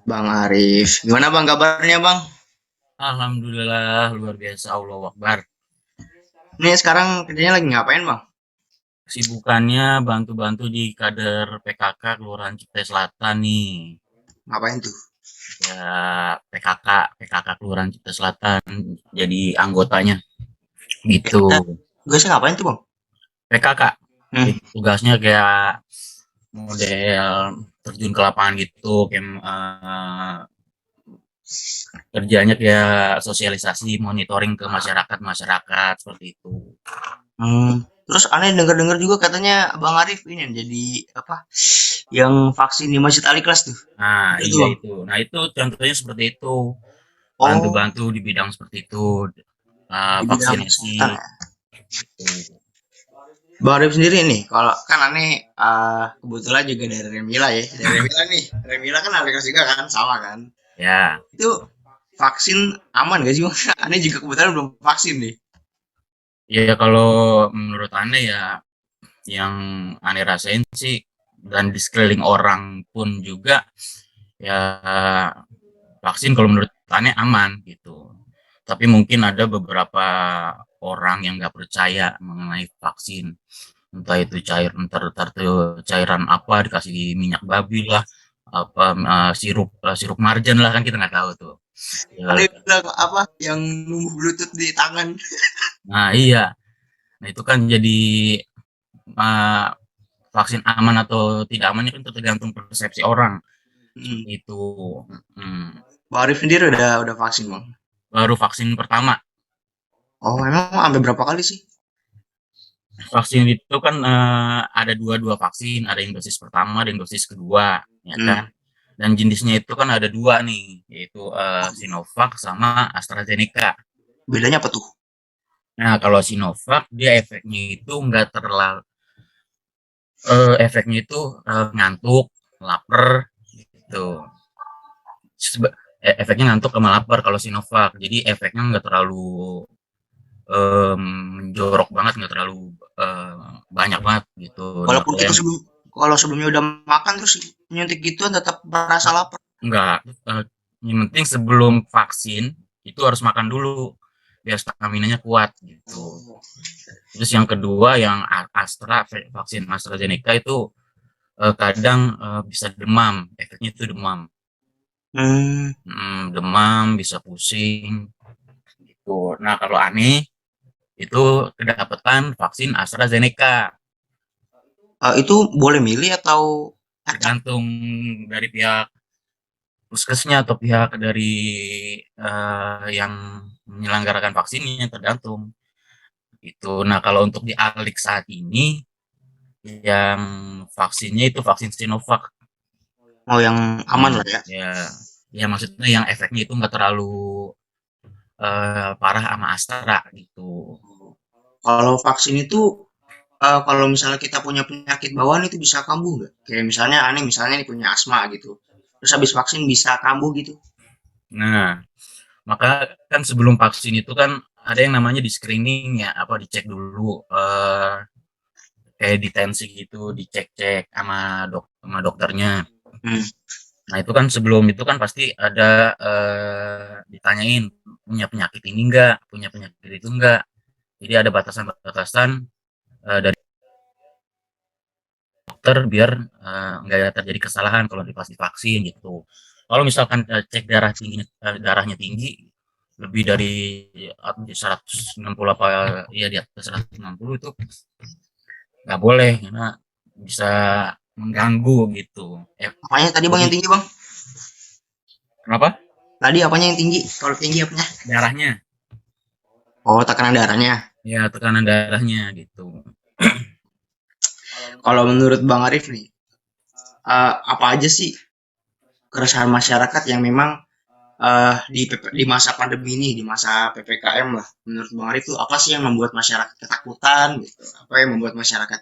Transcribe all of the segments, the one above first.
Bang Arif, gimana bang kabarnya bang? Alhamdulillah luar biasa Allahu Akbar. Ini sekarang kerjanya lagi ngapain bang? Kesibukannya bantu-bantu di kader PKK Kelurahan Cipta Selatan nih. Ngapain tuh? Ya PKK Kelurahan Cipta Selatan jadi anggotanya gitu. Tugasnya ngapain tuh bang? PKK Hmm. jadi tugasnya kayak model terjun ke lapangan gitu, kayak kerjanya kayak sosialisasi, monitoring ke masyarakat seperti itu. Terus aneh denger-denger juga katanya bang Arif ini yang jadi apa? Yang vaksin di Masjid Ali Kelas tuh. Nah, Itu iya bang. itu. Nah, itu contohnya seperti itu. Oh, Bantu-bantu di bidang seperti itu, di bidang vaksinasi kesehatan ya. gitu. Bang Arif sendiri nih, kalau kan aneh kebetulan juga dari Remila ya. Dari Remila nih. Remila kan Ali Kelas juga kan, sama kan. Ya, Itu vaksin aman gak sih bang? Aneh juga kebetulan belum vaksin nih. ya kalau menurut Anda ya yang Anda rasain sih dan di sekeliling orang pun juga ya vaksin kalau menurut Anda aman gitu. Tapi mungkin ada beberapa orang yang nggak percaya mengenai vaksin. Entah itu entar tuh cairan apa dikasih minyak babi lah, apa sirup marjan lah kan kita nggak tahu tuh. Ya, Aneh bilang apa? Yang numbuh Bluetooth di tangan. nah iya, nah itu kan jadi uh, vaksin aman atau tidak amannya kan tergantung persepsi orang Hmm. seperti itu. Hmm. Bang Arif sendiri udah vaksin bang. Baru vaksin pertama. Oh emang sampai berapa kali sih? Vaksin itu kan ada dua vaksin, ada yang dosis pertama dan dosis kedua, ya Hmm. kan? Dan jenisnya itu kan ada dua nih, yaitu Sinovac sama AstraZeneca. Bedanya apa tuh? Nah, kalau Sinovac dia efeknya itu nggak terlalu efeknya itu ngantuk, lapar, gitu. Efeknya ngantuk sama lapar kalau Sinovac. Jadi efeknya nggak terlalu menjorok banget, nggak terlalu banyak banget gitu. Nah, Walaupun kalau kita yang kalau sebelumnya udah makan terus nyuntik gituan tetap merasa lapar. enggak, yang penting sebelum vaksin itu harus makan dulu biar staminanya kuat gitu. Oh. Terus yang kedua yang vaksin AstraZeneca itu kadang bisa demam, efeknya itu demam. Hmm. Demam, bisa pusing gitu. Nah, kalau aneh itu kedapatan vaksin AstraZeneca. Itu boleh milih atau acak? Tergantung dari pihak puskesnya atau pihak dari yang menyelenggarakan vaksinnya tergantung itu. Nah, kalau untuk di Alik saat ini yang vaksinnya itu vaksin Sinovac. Mau yang aman lah ya. Ya, ya maksudnya yang efeknya itu nggak terlalu parah sama Astra gitu. Kalau vaksin itu kalau misalnya kita punya penyakit bawaan itu bisa kambuh nggak? Kayak misalnya aneh misalnya nih punya asma gitu. Terus habis vaksin bisa kambuh gitu. Nah, maka kan sebelum vaksin itu kan ada yang namanya di screening ya, apa dicek dulu kayak di tensi gitu, dicek-cek sama dokternya. Hmm. Nah, itu kan sebelum itu kan pasti ada ditanyain punya penyakit ini enggak, punya penyakit itu enggak. Jadi ada batasan-batasan dari dokter biar enggak terjadi kesalahan kalau pas divaksin gitu. Kalau misalkan cek darahnya tinggi lebih dari 160 apa ya di atas 160 itu nggak boleh karena bisa mengganggu gitu. Apanya tadi bang Jadi yang tinggi bang? kenapa? Tadi apanya yang tinggi? Kalau tinggi apanya? Darahnya, Oh tekanan darahnya. ya tekanan darahnya gitu. Kalau menurut Bang Arif nih, apa aja sih keresahan masyarakat yang memang di masa pandemi ini, di masa PPKM lah, menurut Bang Arif tuh apa sih yang membuat masyarakat ketakutan gitu? Apa yang membuat masyarakat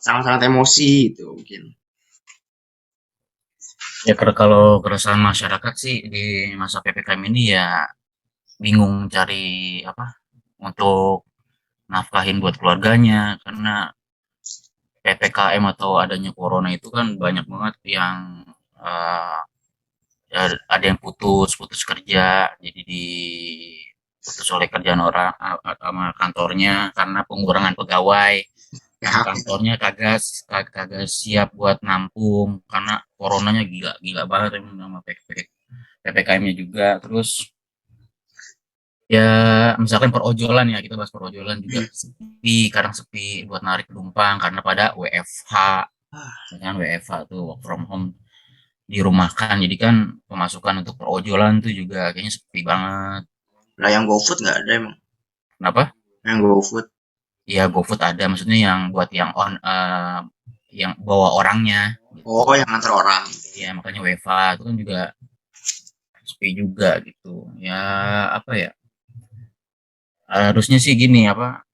sangat-sangat emosi gitu mungkin? Ya kalau keresahan masyarakat sih di masa PPKM ini ya bingung cari apa untuk nafkahin buat keluarganya karena PPKM atau adanya corona itu kan banyak banget yang eh, ya ada yang putus kerja, jadi diputus oleh kerjaan orang sama kantornya karena pengurangan pegawai, karena PHK. kantornya kagak siap buat nampung karena coronanya gila gila banget emang sama PPKM-nya juga. Terus ya misalkan perojolan, ya kita bahas perojolan juga sepi, kadang sepi buat narik penumpang karena pada WFH. Misalkan WFH tuh work from home, dirumahkan, jadi kan pemasukan untuk perojolan tuh juga kayaknya sepi banget. Lah yang GoFood nggak ada emang. Kenapa? Yang GoFood. Ya GoFood ada, maksudnya yang buat yang bawa orangnya gitu. Oh, yang nganter orang. Ya makanya WFH itu kan juga sepi juga gitu. Ya apa ya? Harusnya sih gini apa,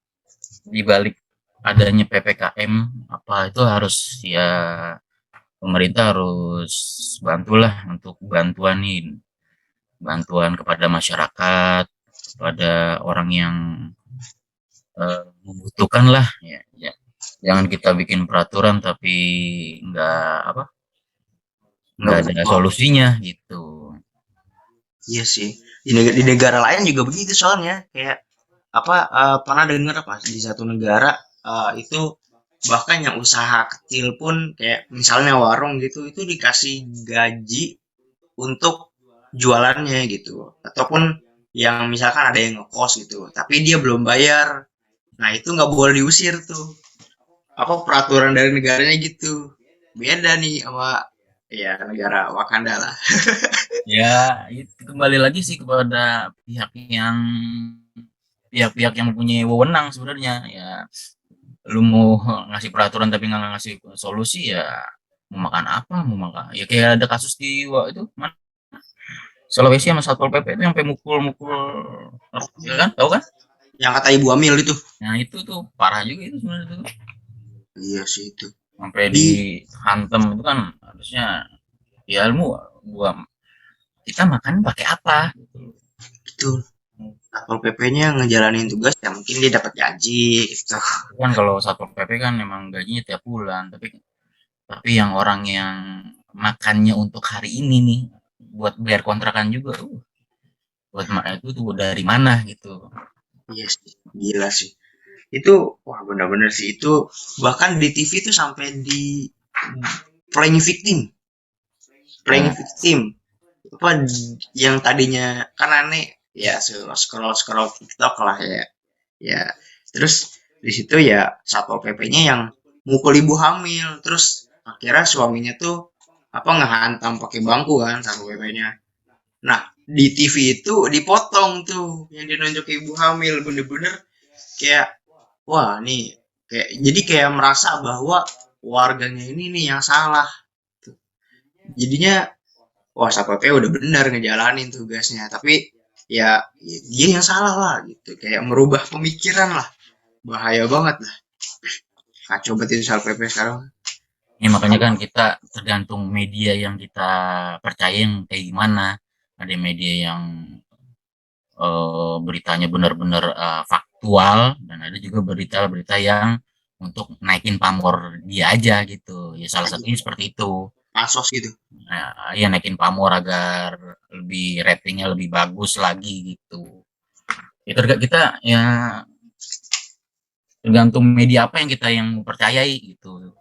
di balik adanya PPKM apa itu harus ya pemerintah harus bantulah untuk bantuan kepada masyarakat, kepada orang yang membutuhkan lah ya, ya. Jangan kita bikin peraturan tapi nggak apa Nggak nggak ada butuh. solusinya gitu. Iya sih. Di negara lain juga begitu soalnya. Kayak apa pernah dengar apa di satu negara itu bahkan yang usaha kecil pun kayak misalnya warung gitu itu dikasih gaji untuk jualannya gitu ataupun yang misalkan ada yang ngekos gitu tapi dia belum bayar nah itu nggak boleh diusir tuh apa peraturan dari negaranya gitu beda nih sama ya negara Wakanda lah. Ya itu kembali lagi sih kepada pihak-pihak yang mempunyai wewenang sebenarnya. Ya lu mau ngasih peraturan tapi nggak ngasih solusi, ya mau makan apa, mau makan ya kayak ada kasus di itu mana, Sulawesi sama Satpol PP itu sampai mukul-mukul, ya kan, tahu kan? Yang kata ibu hamil itu. Nah itu tuh parah juga itu sebenarnya tuh, Iya sih itu sampai di dihantem itu kan harusnya ya ilmu gua kita makan pakai apa gitu. itu Satpol PP-nya ngejalanin tugas ya mungkin dia dapat gaji gitu. Kan kalau Satpol PP kan memang gajinya tiap bulan, tapi yang orang yang makannya untuk hari ini nih buat bayar kontrakan juga, buat itu tuh dari mana gitu. Iya sih gila sih itu wah benar-benar sih itu bahkan di TV tuh sampai di playing victim playing Oh, victim apa yang tadinya kan aneh ya scroll scroll TikTok lah ya ya terus di situ ya satpol pp-nya yang mukul ibu hamil terus akhirnya suaminya tuh apa ngehantam pakai bangku kan satpol pp-nya nah di TV itu dipotong tuh yang dinunjuk ibu hamil bener-bener kayak wah nih kayak jadi kayak merasa bahwa warganya ini nih yang salah jadinya wah satpol pp udah benar ngejalanin tugasnya tapi ya dia yang salah lah gitu kayak merubah pemikiran lah bahaya banget lah kacau banget itu satpol pp sekarang. ini makanya kan kita tergantung media yang kita percayain kayak gimana. Ada media yang beritanya benar-benar faktual, dan ada juga berita-berita yang untuk naikin pamor dia aja gitu. Ya salah satunya seperti itu. Pansos gitu. Nah, ya naikin pamor agar lebih ratingnya lebih bagus lagi gitu. Ya kita ya tergantung media apa yang kita yang percayai gitu.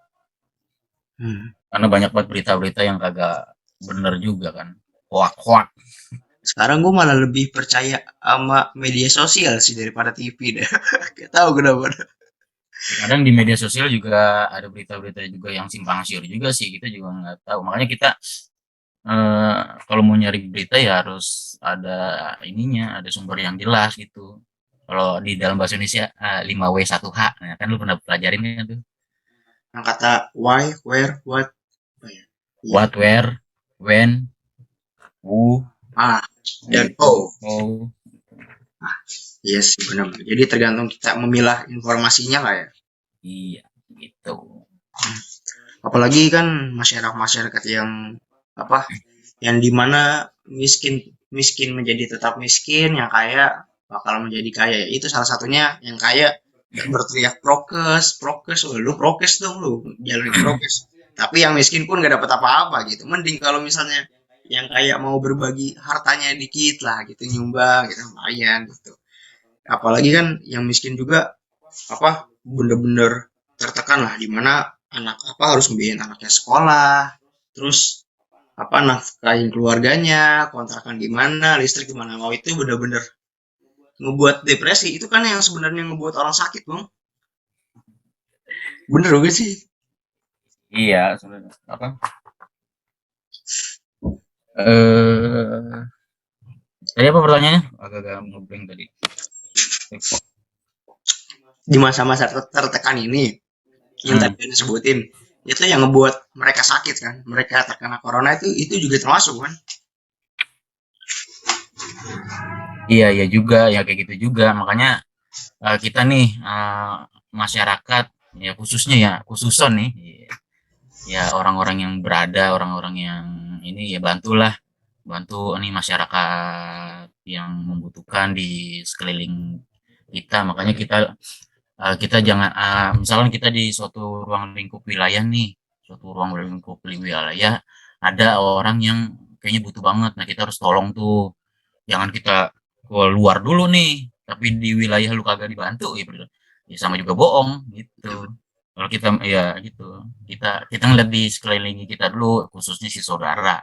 Hmm. Karena banyak banget berita-berita yang kagak bener juga kan. Hoak-hoak. Sekarang gue malah lebih percaya sama media sosial sih daripada TV deh. Gak tahu kenapa. Kadang di media sosial juga ada berita-berita juga yang simpang siur juga sih, kita juga nggak tahu. Makanya kita kalau mau nyari berita ya harus ada ininya, ada sumber yang jelas gitu. Kalau di dalam bahasa Indonesia 5W1H, nah, kan lu pernah pelajarin kan tuh. Yang kata why, where, what. Oh, ya. Iya. What, where, when, who, Ah, dan gitu. oh. Oh, Ah, iya sih benar. Jadi tergantung kita memilah informasinya lah ya. iya gitu. Apalagi kan masyarakat-masyarakat yang apa yang dimana miskin miskin menjadi tetap miskin yang kaya bakal menjadi kaya itu salah satunya yang kaya berteriak prokes prokes oh, lu prokes dong lu jalanin prokes tapi yang miskin pun gak dapat apa-apa gitu mending kalau misalnya yang kayak mau berbagi hartanya dikit lah gitu, nyumbang gitu lumayan gitu. Apalagi kan yang miskin juga apa bener-bener tertekan lah, dimana anak apa harus ngebiayain anaknya sekolah, terus apa nafkahin keluarganya, kontrakan gimana, listrik gimana, mau itu bener-bener ngebuat depresi. Itu kan yang sebenarnya ngebuat orang sakit, Bang. Bener gak sih? Iya, sebenarnya apa? Eh, tadi apa pertanyaannya? Agak-agak ngeblank tadi. Di masa-masa tertekan ini yang Hmm. tadi disebutin itu yang ngebuat mereka sakit kan, mereka terkena corona itu juga termasuk kan. Iya, iya juga, ya kayak gitu juga. Makanya kita nih masyarakat, ya khususnya ya khususon nih, ya orang-orang yang berada, orang-orang yang ini ya bantulah, bantu nih masyarakat yang membutuhkan di sekeliling kita. Makanya kita jangan misalkan kita di suatu ruang lingkup wilayah nih, suatu ruang lingkup wilayah ada orang yang kayaknya butuh banget. Nah, kita harus tolong tuh. Jangan kita keluar dulu nih, tapi di wilayah lu kagak dibantu gitu. Ya sama juga bohong gitu. Kalau kita ya gitu. Kita ngeliat di sekeliling kita dulu, khususnya si saudara.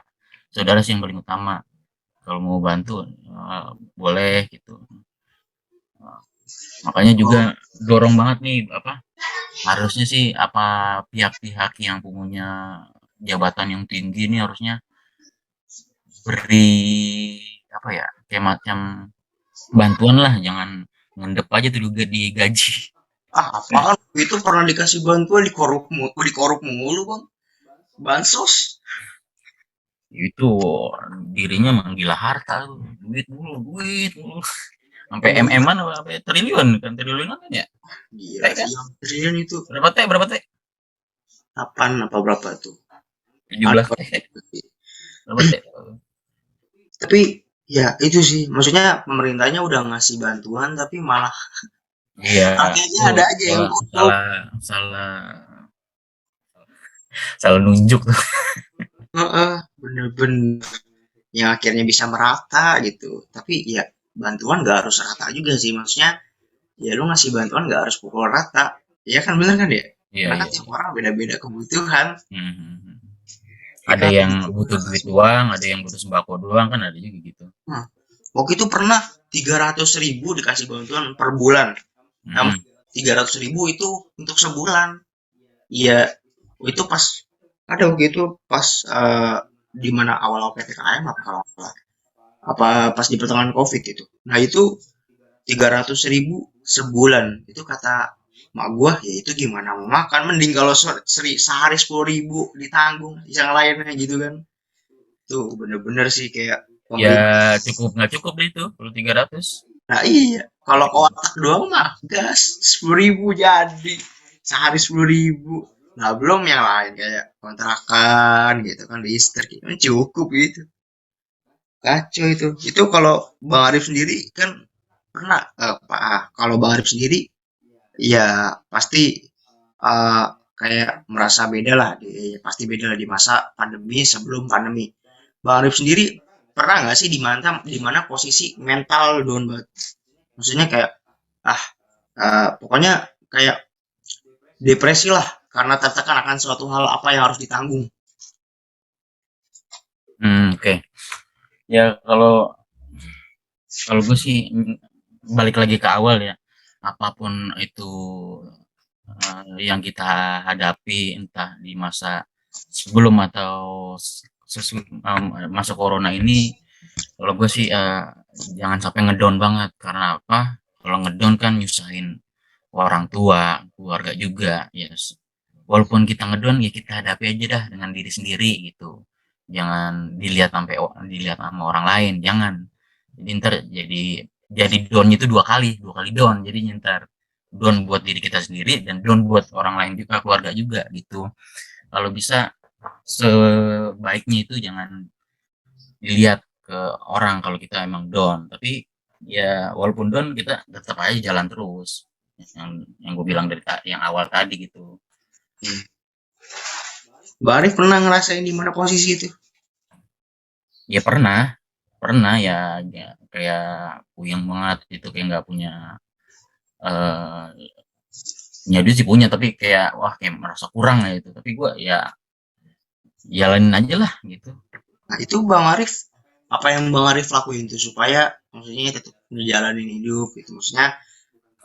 Saudara sih yang paling utama. Kalau mau bantu boleh gitu. Makanya juga Oh, dorong banget nih apa harusnya sih apa pihak-pihak yang punya jabatan yang tinggi ini harusnya beri apa ya kayak macam bantuan lah, jangan ngendep aja tuh juga digaji. apaan itu pernah dikasih bantuan dikorup mulu bang, bansos. Itu dirinya menggila harta tuh, duit mulu sampai Oh iya, MM-an apa triliun kan, triliunan kan ya. gila Kayak sih kan yang triliun itu. berapa T 8 apa berapa tuh, 17 ada. T berapa T. Tapi ya itu sih maksudnya pemerintahnya udah ngasih bantuan tapi malah Iya, rakyatnya tuh ada aja yang salah goblok. salah salah salah nunjuk tuh. Heeh, bener-bener yang akhirnya bisa merata gitu. Tapi ya bantuan gak harus rata juga sih, maksudnya ya lu ngasih bantuan gak harus pukul rata. Ya kan bener kan ya? Iya, Karena kan iya, tiap iya. orang beda-beda kebutuhan. Mhm. Ya Ada kan? yang butuh duit doang, ada yang butuh sembako doang kan ada juga gitu. Nah, waktu itu pernah 300.000 dikasih bantuan per bulan. Nah, Mhm. 300.000 itu untuk sebulan. Iya, itu pas ada waktu itu pas di mana awal-awal PPKM apa kalau nggak salah. Apa pas di pertengahan COVID itu. Nah, itu 300.000 sebulan. Itu kata mak gua, ya itu gimana mau makan, mending kalau sehari 10.000 ditanggung yang lainnya gitu kan. Tuh bener-bener sih kayak Ya pemerintah. cukup nggak cukup deh itu kalau 300. Nah iya, kalau kotak doang mah gas 10.000 jadi sehari 10.000. Nah belum yang lain kayak kontrakan gitu kan, listrik itu kan cukup gitu. Kacau itu. Itu kalau Bang Arif sendiri kan pernah kalau Bang Arif sendiri ya pasti eh, kayak merasa beda lah, pasti beda lah di masa pandemi sebelum pandemi. Bang Arif sendiri pernah nggak sih di mana posisi mental down banget? Maksudnya kayak ah pokoknya kayak depresi lah karena tertekan akan suatu hal apa yang harus ditanggung. Oke. Ya kalau kalau gue sih balik lagi ke awal ya. Apapun itu yang kita hadapi entah di masa sebelum atau masa corona ini, kalau gue sih jangan sampai ngedown banget karena apa? Kalau ngedown kan nyusahin orang tua, keluarga juga. Ya, walaupun kita ngedown ya kita hadapi aja dah dengan diri sendiri gitu. Jangan dilihat sama orang lain, jangan. Jadi ntar jadi down itu dua kali down. Jadi ntar down buat diri kita sendiri dan down buat orang lain juga, keluarga juga gitu. Kalau bisa sebaiknya itu jangan dilihat ke orang kalau kita emang down, tapi ya walaupun down kita tetap aja jalan terus, yang gue bilang dari yang awal tadi gitu. Mbak Arif pernah ngerasain di mana posisi itu? Ya pernah, pernah ya, ya kayak puyeng banget gitu, kayak nggak punya eh punya duit sih punya, tapi kayak wah kayak merasa kurang ya itu. Tapi gua ya jalanin aja lah gitu. Nah, itu Bang Arif, apa yang Bang Arif lakuin tuh supaya maksudnya tetap ngejalanin hidup gitu. Maksudnya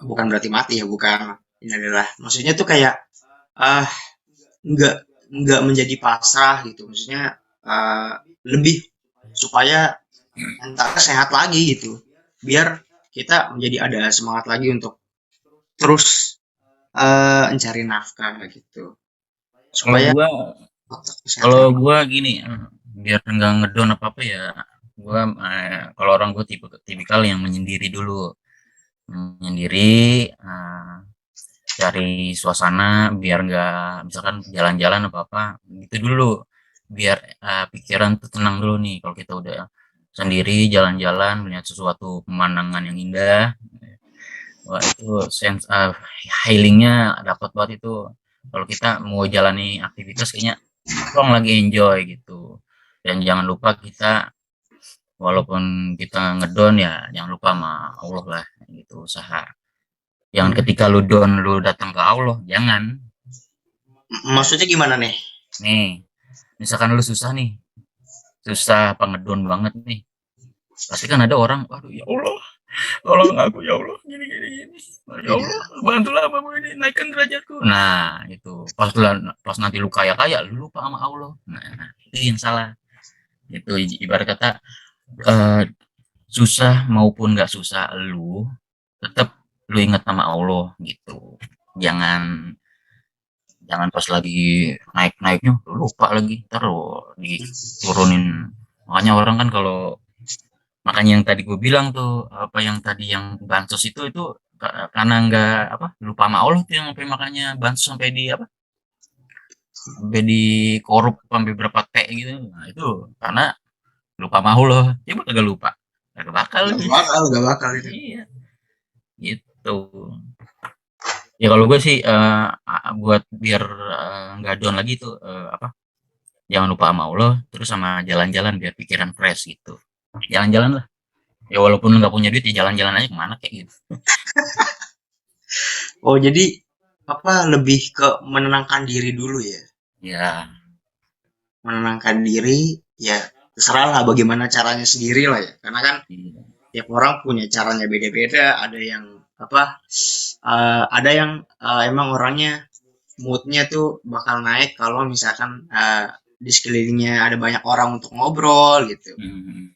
bukan berarti mati ya, bukan. Ini adalah maksudnya tuh kayak ah nggak nggak menjadi pasrah gitu. Maksudnya eh, lebih supaya mentalnya sehat lagi gitu. Biar kita menjadi ada semangat lagi untuk terus mencari nafkah gitu. Kalau Supaya gua otaknya sehat kalau lagi. gua gini, biar nggak ngedon apa apa ya, gua kalau orang gua tipe tipikal yang menyendiri dulu, menyendiri, cari suasana biar nggak misalkan jalan-jalan apa apa gitu dulu, biar pikiran tuh tenang dulu nih. Kalau kita udah sendiri jalan-jalan melihat sesuatu pemandangan yang indah, wah itu sense healingnya dapat banget itu. Kalau kita mau jalani aktivitas kayaknya plong lagi enjoy gitu. Dan jangan lupa kita walaupun kita ngedon ya jangan lupa sama Allah lah gitu, usaha. Yang Hmm. ketika lu down lu datang ke Allah, jangan. Ya, Maksudnya gimana nih? nih, misalkan lu susah nih, susah pengedon banget nih. Pasti kan ada orang, waduh ya Allah, tolong aku ya Allah, gini gini gini. Ya Iya. Allah, bantulah apa ini, naikkan derajatku. Nah, itu pas nanti lu kaya kaya, lu lupa sama Allah. Nah, itu yang salah. Itu ibarat kata eh, susah maupun nggak susah, lu tetap lu ingat sama Allah gitu. Jangan jangan pas lagi naik-naiknya lupa lagi, ntar lu diturunin. Makanya orang kan kalau makanya yang tadi gue bilang tuh, apa yang tadi yang bansos itu karena nggak apa lupa sama Allah tuh yang sampai makanya bansos sampai di apa sampai di korup sampai berapa T gitu. Nah itu karena lupa sama Allah. Coba kagak lupa, kagak bakal Gak nih. bakal, gak bakal itu. Iya gitu. Ya kalau gue sih buat biar nggak down lagi tuh apa, jangan lupa sama Allah, terus sama jalan-jalan biar pikiran fresh gitu. Jalan-jalan lah. Ya walaupun nggak punya duit ya jalan-jalan aja kemana kayak gitu. Oh, jadi apa lebih ke menenangkan diri dulu ya? Ya, Menenangkan diri, ya terserah lah bagaimana caranya sendiri lah ya. Karena kan iya. tiap orang punya caranya beda-beda. Ada yang apa? Ada yang emang orangnya moodnya tuh bakal naik kalau misalkan di sekelilingnya ada banyak orang untuk ngobrol gitu. Hmm.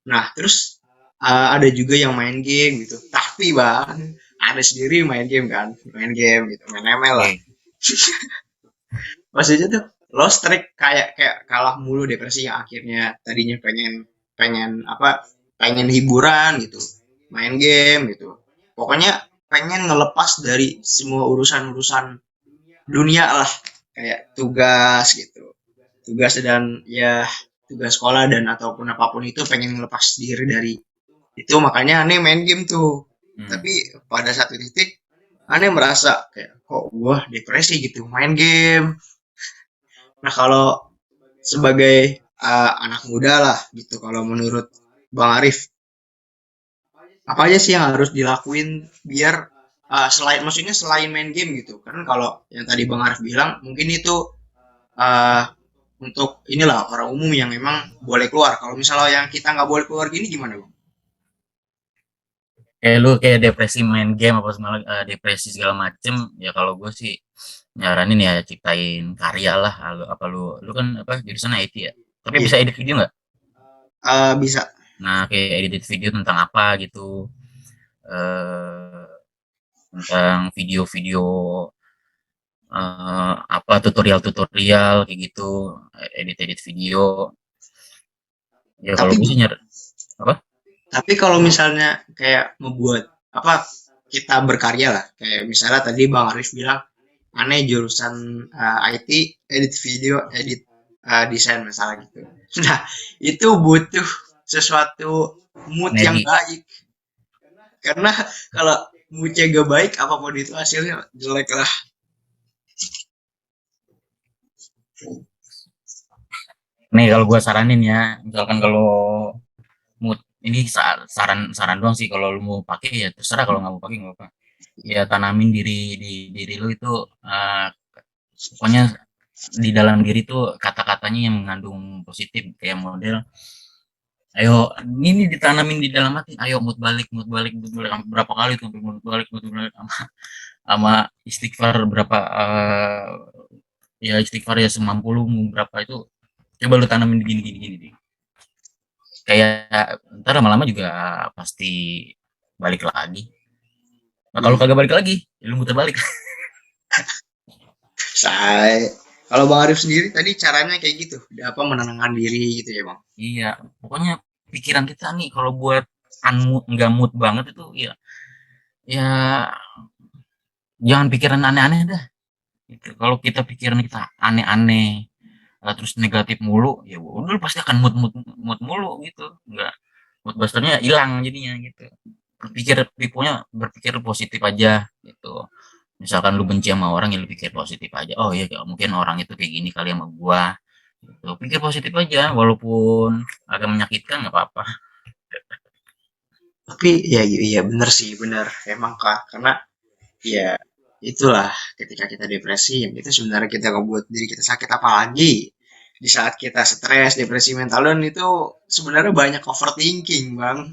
Nah, terus ada juga yang main game gitu. Tapi bang, ada sendiri main game kan, main game gitu, main ML lah. Oke. Maksudnya tuh lost track kayak kayak kalah mulu depresi yang akhirnya tadinya pengen pengen apa pengen hiburan gitu, main game gitu. Pokoknya pengen ngelepas dari semua urusan-urusan dunia lah, kayak tugas gitu, tugas dan ya tugas sekolah dan ataupun apapun itu pengen ngelepas diri dari itu, makanya aneh main game tuh. Hmm. Tapi pada satu titik aneh merasa kayak kok gua depresi gitu main game. Nah kalau sebagai anak muda lah gitu, kalau menurut Bang Arif apa aja sih yang harus dilakuin biar selain maksudnya selain main game gitu kan, kalau yang tadi Bang Arif bilang mungkin itu uh, untuk inilah orang umum yang memang boleh keluar, kalau misalnya yang kita nggak boleh keluar gini gimana Bang? Kayak lu kayak depresi main game apa semalam depresi segala macem, ya kalau gue sih nyaranin ya ciptain karya lah. Lu apa lu kan apa jurusan IT ya, tapi Iya. bisa edit video nggak? Bisa. Nah kayak edit video tentang apa gitu, eh tentang video-video apa tutorial-tutorial kayak gitu, edit-edit video. Ya kalau tapi gue sih apa. Tapi kalau misalnya kayak membuat apa kita berkarya lah, kayak misalnya tadi Bang Arif bilang aneh jurusan IT, edit video, edit desain misalnya gitu. Nah, itu butuh sesuatu mood yang Energi. baik. Karena kalau moodnya gak baik, apapun itu hasilnya jelek lah. Nih kalau gua saranin ya, misalkan kalau mood ini saran saran doang sih, kalau lu mau pakai ya terserah, kalau nggak mau pakai nggak apa. Ya tanamin di diri lu itu, pokoknya di dalam diri tuh kata-katanya yang mengandung positif, kayak model, ayo ini ditanamin di dalam hati, ayo mood balik mood balik, berapa kali tuh sampai mood balik sama istighfar berapa, ya istighfar ya semampu lu berapa itu, coba lu tanamin gini gini gini gini. Kayak ntar lama-lama juga pasti balik lagi. Nah kalau Iya. kagak balik lagi, ya lu muter balik. Saya kalau Bang Arif sendiri tadi caranya kayak gitu, apa menenangkan diri gitu ya Bang? Iya, pokoknya pikiran kita nih kalau buat unmood, nggak mood banget itu ya, ya jangan pikiran aneh-aneh dah. Gitu. Kalau kita pikiran kita aneh-aneh, terus negatif mulu, ya udah pasti akan mood mood mood mulu gitu. Nggak, mood busternya hilang jadinya gitu. Pokoknya berpikir positif aja gitu. Misalkan lu benci sama orang, ya lu pikir positif aja. Oh iya, mungkin orang itu kayak gini kali sama gua. Gitu. Pikir positif aja, walaupun agak menyakitkan nggak apa-apa. Tapi ya iya bener sih, bener emang Kak, karena ya itulah ketika kita depresi yang itu sebenarnya kita ngebuat diri kita sakit, apalagi di saat kita stres, depresi mental dan itu sebenarnya banyak overthinking Bang.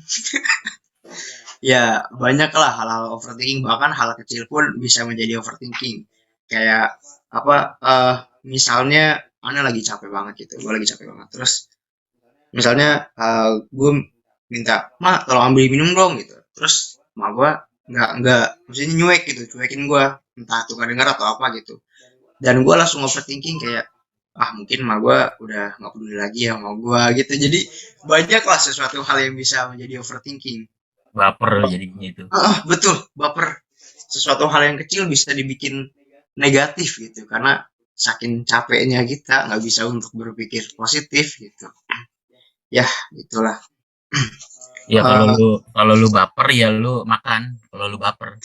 Ya banyak lah hal-hal overthinking, bahkan hal kecil pun bisa menjadi overthinking. Kayak apa misalnya Ana lagi capek banget gitu, gue lagi capek banget. Terus misalnya gue minta ma tolong ambil minum dong gitu, terus ma gue nggak maksudnya nyuek gitu, cuekin gue, entah tuh nggak dengar atau apa gitu, dan gue langsung overthinking kayak ah mungkin ma gue udah nggak peduli lagi ya sama gue gitu. Jadi banyak lah sesuatu hal yang bisa menjadi overthinking. Baper jadinya itu. Betul, baper. Sesuatu hal yang kecil bisa dibikin negatif gitu karena saking capeknya kita nggak bisa untuk berpikir positif gitu. Ya, itulah. Ya Eh, kalau lu baper ya lu makan. Kalau lu baper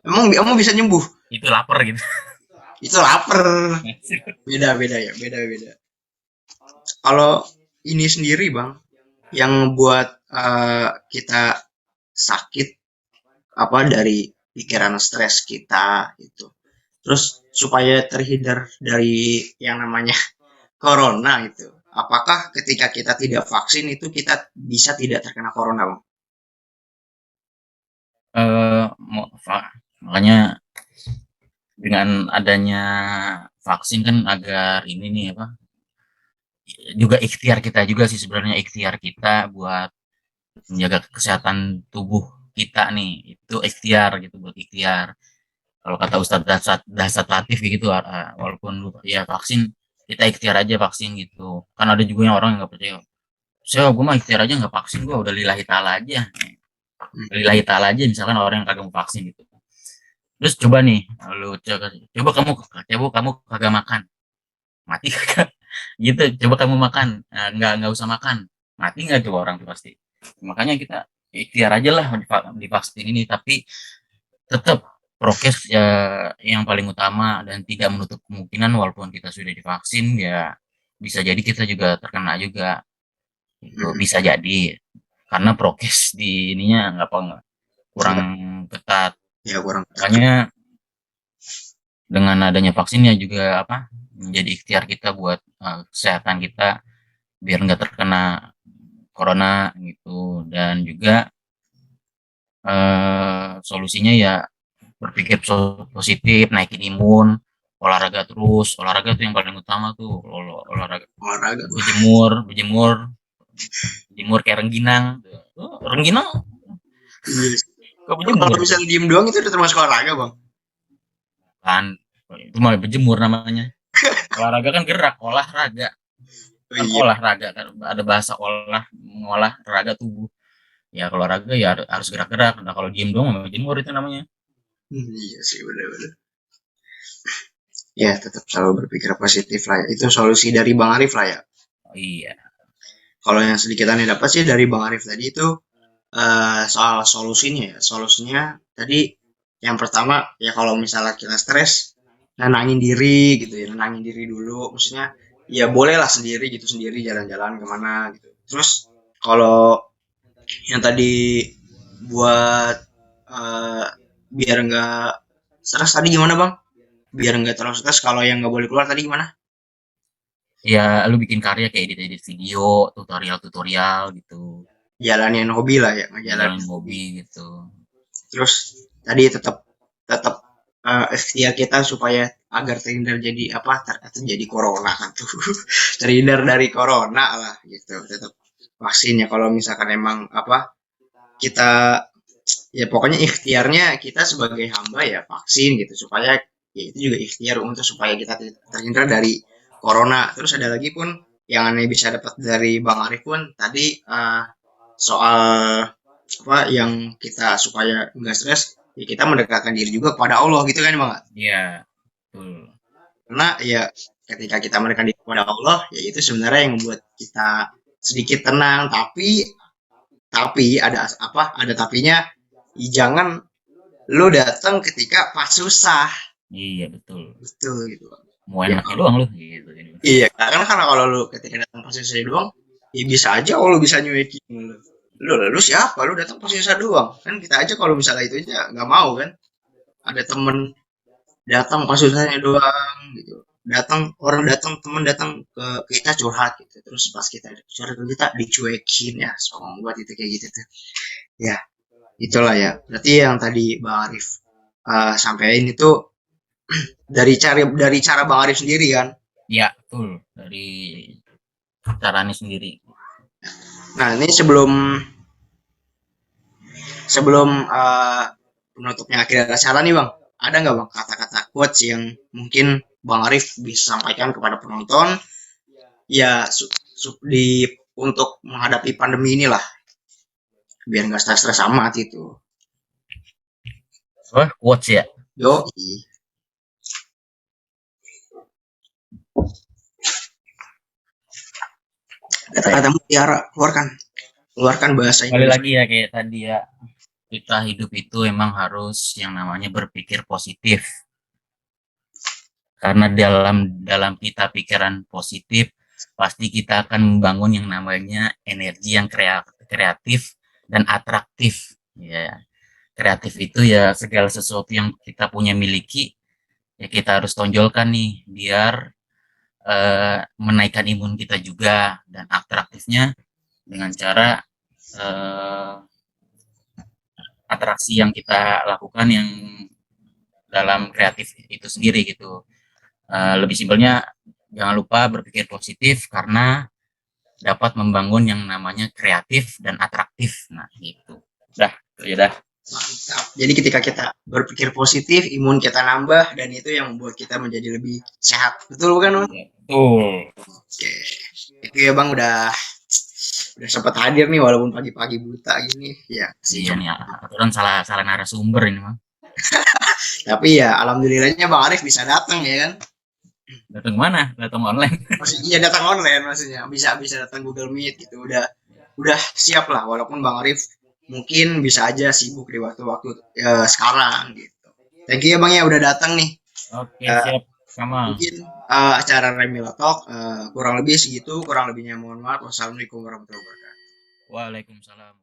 emang bisa nyembuh? itu lapar gitu. Itu lapar. Beda beda ya, beda beda. Kalau ini sendiri bang, yang buat kita sakit apa dari pikiran stres kita itu. Terus supaya terhindar dari yang namanya corona itu. Apakah ketika kita tidak vaksin itu kita bisa tidak terkena corona, Bang? Eh, makanya dengan adanya vaksin kan agar ini nih apa, juga ikhtiar kita juga sih sebenarnya, ikhtiar kita buat menjaga kesehatan tubuh kita nih, itu ikhtiar gitu, buat ikhtiar. Kalau kata Ustadz Dasat Latif gitu, walaupun lu ya vaksin, kita ikhtiar aja vaksin gitu. Kan ada juga yang orang yang nggak percaya. Saya gue mah ikhtiar aja nggak vaksin, gue udah lillahi ta'ala aja. Hmm. Lillahi ta'ala aja misalkan orang yang kagak mau vaksin gitu. Terus coba nih, lu coba kamu kagak makan, mati kagak? Gitu, coba kamu makan, nggak usah makan, mati nggak tuh orang tuh pasti. Makanya kita ikhtiar aja lah di vaksin ini, tapi tetap prokes ya yang paling utama, dan tidak menutup kemungkinan walaupun kita sudah divaksin ya bisa jadi kita juga terkena juga. Itu Hmm. bisa jadi karena prokes di ininya nggak kurang Enggak, ketat. ya kurang ketat. Makanya dengan adanya vaksinnya juga apa, menjadi ikhtiar kita buat kesehatan kita biar nggak terkena corona gitu. Dan juga solusinya ya berpikir positif, naikin imun, olahraga terus. Olahraga tuh yang paling utama tuh. Olahraga, Olahraga. berjemur, berjemur, berjemur kayak rengginang. Rengginang, Iya. kok Emang kalau berjemur tuh? misalnya diem doang itu udah termasuk olahraga, Bang? Kan, itu mah berjemur namanya. Olahraga kan gerak, olahraga. Oh Kan iya. olahraga, kan ada bahasa ngolah raga tubuh. Ya kalau olahraga ya harus gerak-gerak. Nah kalau diem doang mah berjemur itu namanya. Iya sih, benar-benar. Ya, tetap selalu berpikir positif lah ya. Itu solusi dari Bang Arif lah ya. Oh, iya. Kalau yang sedikit aneh dapat sih dari Bang Arif tadi itu soal solusinya ya. Solusinya tadi yang pertama ya kalau misalnya kita stres, nenangin diri gitu ya, nenangin diri dulu. Maksudnya ya boleh lah sendiri gitu, sendiri jalan-jalan kemana gitu. Terus kalau yang tadi buat eh, biar nggak stres tadi gimana bang? Biar nggak terlalu stres kalau yang nggak boleh keluar tadi gimana? Ya lu bikin karya kayak edit-edit video, tutorial-tutorial gitu, Jalanin hobi lah ya, ngejalanin jalan hobi. hobi gitu. Terus tadi tetap tetap ikhtiar kita supaya agar terhindar jadi apa terjadi corona kan tuh terhindar dari corona lah gitu tetap vaksinnya kalau misalkan emang apa kita ya pokoknya ikhtiarnya kita sebagai hamba ya vaksin gitu supaya ya itu juga ikhtiar untuk supaya kita terhindar dari corona. Terus ada lagi pun yang aneh bisa dapat dari Bang Arif pun tadi soal apa yang kita supaya nggak stres ya kita mendekatkan diri juga kepada Allah gitu kan Bang. Iya, betul. Karena ya ketika kita mendekatkan diri kepada Allah ya itu sebenarnya yang membuat kita sedikit tenang tapi ada apa ada tapinya jangan lu datang ketika pas susah Iya, betul. betul gitu Mau ya enaknya doang lu gitu. iya karena kalau lu ketika datang pas susah doang ya bisa aja kalau lu bisa nyuekin lu siapa lu datang pas susah doang kan kita aja kalau misalnya itu aja nggak mau kan ada temen datang pas susahnya doang gitu datang orang datang temen datang ke kita curhat gitu terus pas kita curhat ke kita dicuekin ya sombong buat itu kayak gitu tuh ya itulah ya berarti yang tadi Bang Arif sampaikan itu dari cara Bang Arif sendiri kan. Iya, betul. Dari caranya sendiri. Nah ini sebelum sebelum penutupnya akhir acara nih bang, ada nggak bang kata-kata quotes yang mungkin Bang Arif bisa sampaikan kepada penonton ya untuk menghadapi pandemi inilah biar nggak stres-stres amat itu. Wah, quotes ya. Yo, kata-kata mutiara keluarkan bahasa Kembali Indonesia. lagi ya kayak tadi ya. Kita hidup itu emang harus yang namanya berpikir positif. Karena dalam dalam kita pikiran positif, pasti kita akan membangun yang namanya energi yang kreatif dan atraktif. Ya, kreatif itu ya segala sesuatu yang kita punya miliki, ya kita harus tonjolkan nih biar menaikkan imun kita juga. Dan atraktifnya dengan cara eh, atraksi yang kita lakukan yang dalam kreatif itu sendiri gitu. Lebih simpelnya jangan lupa berpikir positif karena dapat membangun yang namanya kreatif dan atraktif. Nah, gitu. Dah, itu ya dah. Mantap. Jadi ketika kita berpikir positif, imun kita nambah dan itu yang membuat kita menjadi lebih sehat. Betul bukan, Bang? Betul. Oke. Itu ya, Bang, udah sempat hadir nih walaupun pagi-pagi buta gini. Ya, sih Iya cuma. nih, aturan salah salah narasumber ini mah. Tapi ya alhamdulillahnya Bang Arif bisa datang ya kan. Datang mana? Datang online. Maksudnya iya datang online maksudnya. Bisa bisa datang Google Meet gitu. Udah siap lah walaupun Bang Arif mungkin bisa aja sibuk di waktu-waktu sekarang gitu. Thank you ya Bang ya udah datang nih. Oke, Eh, siap. Sama. Mungkin acara Remila Talk kurang lebih segitu, kurang lebihnya mohon maaf. Wassalamualaikum warahmatullahi wabarakatuh. Waalaikumsalam.